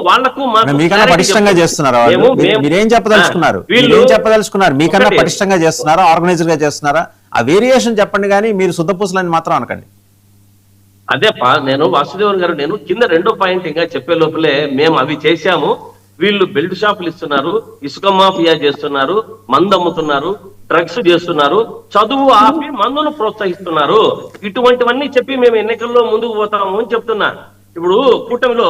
వాళ్లకు మీకన్నా పటిష్టంగా చేస్తున్నారా? మీరేం చెప్పదలుచుకున్నారు? మీరేం చెప్పదలుచుకున్నారు? మీకన్నా పటిష్టంగా చేస్తున్నారా, ఆర్గనైజర్ గా చేస్తున్నారా? ఆ వేరియేషన్ చెప్పండి, కానీ మీరు శుద్ధపూసలని మాత్రం అనకండి. అదే నేను వాసుదేవన్ గారు, నేను కింద రెండో పాయింట్ ఇంకా చెప్పే లోపలే మేము అవి చేశాము, వీళ్ళు బెల్ట్ షాపులు ఇస్తున్నారు, ఇసుక మాఫియా చేస్తున్నారు, మందు అమ్ముతున్నారు, డ్రగ్స్ చేస్తున్నారు, చదువు ఆపి మందును ప్రోత్సహిస్తున్నారు, ఇటువంటివన్నీ చెప్పి మేము ఎన్నికల్లో ముందుకు పోతాము అని చెప్తున్నా. ఇప్పుడు కూటమిలో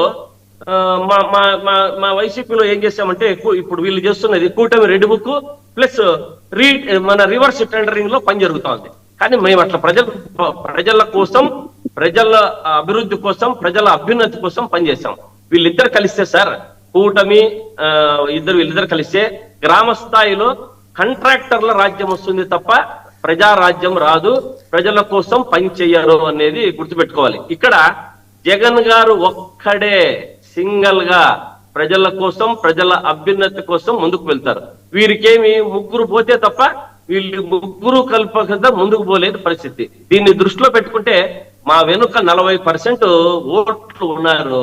మా మా మా మా వైసీపీలో ఏం చేశామంటే, ఇప్పుడు వీళ్ళు చేస్తున్నది కూటమి రెడ్ బుక్ ప్లస్ మన రివర్స్ టెండరింగ్ లో పని జరుగుతోంది. కానీ మేము అట్లా ప్రజల కోసం, ప్రజల అభివృద్ధి కోసం, ప్రజల అభ్యున్నతి కోసం పనిచేశాం. వీళ్ళిద్దరు కలిస్తే సార్, కూటమి వీళ్ళిద్దరు కలిస్తే గ్రామ స్థాయిలో కాంట్రాక్టర్ల రాజ్యం వస్తుంది తప్ప ప్రజా రాజ్యం రాదు, ప్రజల కోసం పని చెయ్యరు అనేది గుర్తుపెట్టుకోవాలి. ఇక్కడ జగన్ గారు ఒక్కడే సింగల్ గా ప్రజల కోసం, ప్రజల అభ్యున్నతి కోసం ముందుకు వెళ్తారు. వీరికేమి ముగ్గురు పోతే తప్ప వీళ్ళు ముగ్గురు కల్పకుండా ముందుకు పోలేదు పరిస్థితి. దీన్ని దృష్టిలో పెట్టుకుంటే మా వెనుక 40% ఓట్లు ఉన్నారు.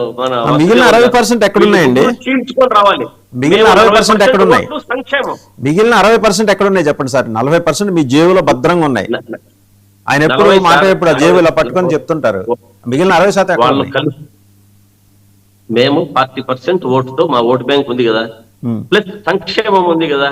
మిగిలిన 60% ఎక్కడున్నాయండి? చీల్చుకొని రావాలి. మిగిలిన 60% ఎక్కడున్నాయి? సంక్షేమం. మిగిలిన 60% ఎక్కడున్నాయి చెప్పండి సార్. 40% మీ జేబులో భద్రంగా ఉన్నాయి. ఆయన ఎప్పుడు మాట ఎప్పుడు జేబులో పట్టుకొని చెప్తుంటారు. మిగిలిన 60% ఎక్కడ? మేము 40% ఓటుతో మా ఓటు బ్యాంక్ ఉంది కదా, ప్లస్ సంక్షేమం ఉంది కదా.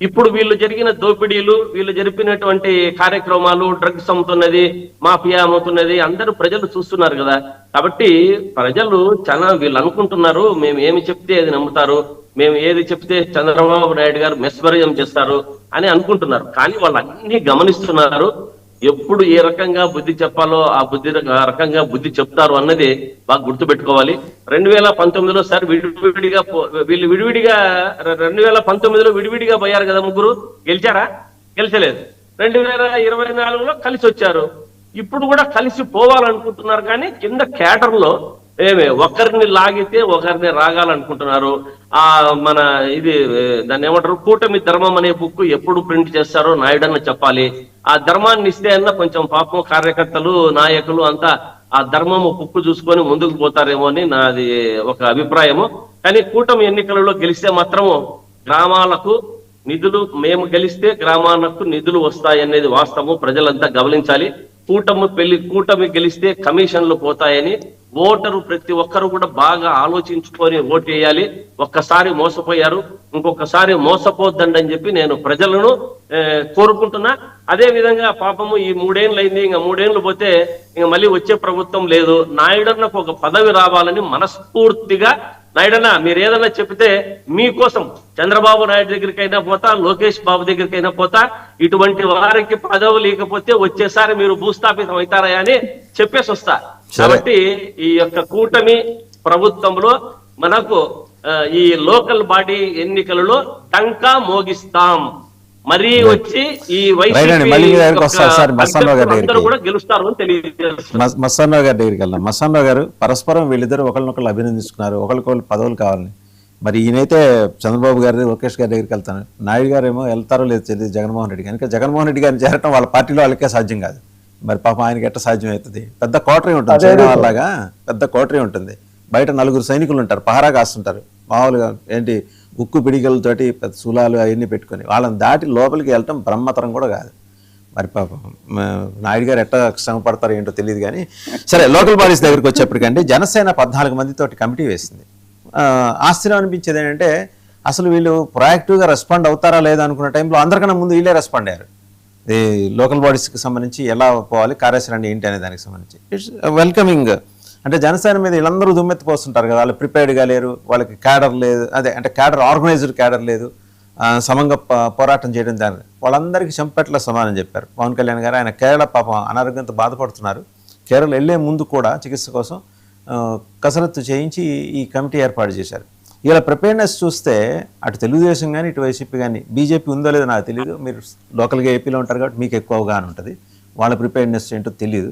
ఇప్పుడు వీళ్ళు జరిగిన దోపిడీలు, వీళ్ళు జరిపినటువంటి కార్యక్రమాలు, డ్రగ్స్ అమ్ముతున్నది, మాఫియా అమ్ముతున్నది అందరూ ప్రజలు చూస్తున్నారు కదా. కాబట్టి ప్రజలు చాలా వీళ్ళు అనుకుంటున్నారు మేము ఏమి చెప్తే అది నమ్ముతారు, మేము ఏది చెప్తే చంద్రబాబు నాయుడు గారు మెస్మరిజం చేస్తారు అని అనుకుంటున్నారు. కానీ వాళ్ళు అన్ని గమనిస్తున్నారు. ఎప్పుడు ఏ రకంగా బుద్ధి చెప్పాలో ఆ రకంగా బుద్ధి చెప్తారు అన్నది బాగా గుర్తుపెట్టుకోవాలి. 2019లో సార్ వీళ్ళు విడివిడిగా 2019లో విడివిడిగా పోయారు కదా, ముగ్గురు గెలిచారా? గెలిచలేదు. 2024లో కలిసి వచ్చారు. ఇప్పుడు కూడా కలిసి పోవాలనుకుంటున్నారు. కానీ కింద క్యాడర్ లో ఒకరిని లాగితే ఒకరిని రాగాలనుకుంటున్నారు. మన దాన్ని ఏమంటారు, కూటమి ధర్మం అనే బుక్ ఎప్పుడు ప్రింట్ చేస్తారో నాయుడన్న చెప్పాలి. ఆ ధర్మాన్ని ఇస్తే అన్న కొంచెం పాపం కార్యకర్తలు, నాయకులు అంతా ఆ ధర్మము బుక్ చూసుకొని ముందుకు పోతారేమో అని నాది ఒక అభిప్రాయము. కానీ కూటమి ఎన్నికలలో గెలిస్తే మాత్రము గ్రామాలకు నిధులు, మేము గెలిస్తే గ్రామాలకు నిధులు వస్తాయనేది వాస్తవం, ప్రజలంతా గమనించాలి. కూటమి గెలిస్తే కమిషన్లు పోతాయని ఓటరు ప్రతి ఒక్కరు కూడా బాగా ఆలోచించుకొని ఓటు వేయాలి. ఒక్కసారి మోసపోయారు, ఇంకొకసారి మోసపోద్దండి అని చెప్పి నేను ప్రజలను కోరుకుంటున్నా. అదే విధంగా పాపము ఈ 3 ఏళ్ళు అయింది, ఇంకా 3 ఏళ్ళు పోతే ఇంకా మళ్ళీ వచ్చే ప్రభుత్వం లేదు. నాయుడన్నకు ఒక పదవి రావాలని మనస్ఫూర్తిగా, నాయుడన్న మీరు ఏదన్నా చెప్తే మీకోసం చంద్రబాబు నాయుడు దగ్గరికైనా పోతా, లోకేష్ బాబు దగ్గరికైనా పోతా, ఇటువంటి వారికి పదవి లేకపోతే వచ్చేసారి మీరు భూస్థాపితం అవుతారా అని చెప్పేసి వస్తా. కాబట్టి ఈ యొక్క కూటమి ప్రభుత్వంలో మనకు ఈ లోకల్ బాడీ ఎన్నికలలో టంకా మోగిస్తాం. మరీ వచ్చి ఈ కూడా గెలుస్తారు అని తెలియజేస్తారు. మస్తానరావు గారి దగ్గరికి వెళ్దాం. మస్తానరావు గారు, పరస్పరం వీళ్ళిద్దరు ఒకరినొకరు అభినందిస్తున్నారు, ఒకరికొకరు పదవులు కావాలని. మరి ఈయనైతే చంద్రబాబు గారి, లోకేష్ గారి దగ్గరికి వెళ్తాను, నాయుడు గారు ఏమో వెళ్తారో లేదు తెలియదు జగన్మోహన్ రెడ్డి గారికి. జగన్మోహన్ రెడ్డి గారిని చేరటం వాళ్ళ పార్టీలో వాళ్ళకే సాధ్యం కాదు. మరి పాపం ఆయనకి ఎట్ట సాధ్యం అవుతుంది? పెద్ద కోటరీ ఉంటుంది, చైనా వాళ్ళగా పెద్ద కోటరీ ఉంటుంది. బయట 4 సైనికులు ఉంటారు, పహారా కాస్తుంటారు. మామూలుగా ఏంటి ఉక్కు పిడికలతోటి పెద్ద శూలాలు అవన్నీ పెట్టుకొని వాళ్ళని దాటి లోపలికి వెళ్ళటం బ్రహ్మతరం కూడా కాదు. మరి పాపం నాయుడు గారు ఎట్లా శ్రమ పడతారో ఏంటో తెలియదు. కానీ సరే, లోకల్ బాడీస్ దగ్గరికి వచ్చేప్పటికంటే జనసేన 14 మందితోటి కమిటీ వేసింది. ఆశ్చర్యం అనిపించేది ఏంటంటే, అసలు వీళ్ళు ప్రొయాక్టివ్గా రెస్పాండ్ అవుతారా లేదా అనుకున్న టైంలో అందరికన్నా ముందు వీళ్ళే రెస్పాండ్ అయ్యారు. ఈ లోకల్ బాడీస్కి సంబంధించి ఎలా పోవాలి, కార్యాచరణ ఏంటి అనే దానికి సంబంధించి ఇట్స్ వెల్కమింగ్. అంటే జనసేన మీద వీళ్ళందరూ దుమ్మెత్తిపోస్తుంటారు కదా, వాళ్ళు ప్రిపేర్డ్గా లేరు, వాళ్ళకి క్యాడర్ లేదు, అదే అంటే క్యాడర్, ఆర్గనైజ్డ్ క్యాడర్ లేదు, సమంగా పోరాటం చేయడం దాని వాళ్ళందరికీ చెంపట్ల సమానం చెప్పారు పవన్ కళ్యాణ్ గారు. ఆయన కేరళ పాపం అనారోగ్యంతో బాధపడుతున్నారు. కేరళ వెళ్లే ముందు కూడా చికిత్స కోసం కసరత్తు చేయించి ఈ కమిటీ ఏర్పాటు చేశారు. ఇలా ప్రిపేర్నెస్ చూస్తే అటు తెలుగుదేశం కానీ ఇటు వైసీపీ కానీ, బీజేపీ ఉందో లేదో నాకు తెలియదు, మీరు లోకల్గా ఏపీలో ఉంటారు కాబట్టి మీకు ఎక్కువ అవగాహన ఉంటుంది, వాళ్ళ ప్రిపేర్నెస్ ఏంటో తెలియదు.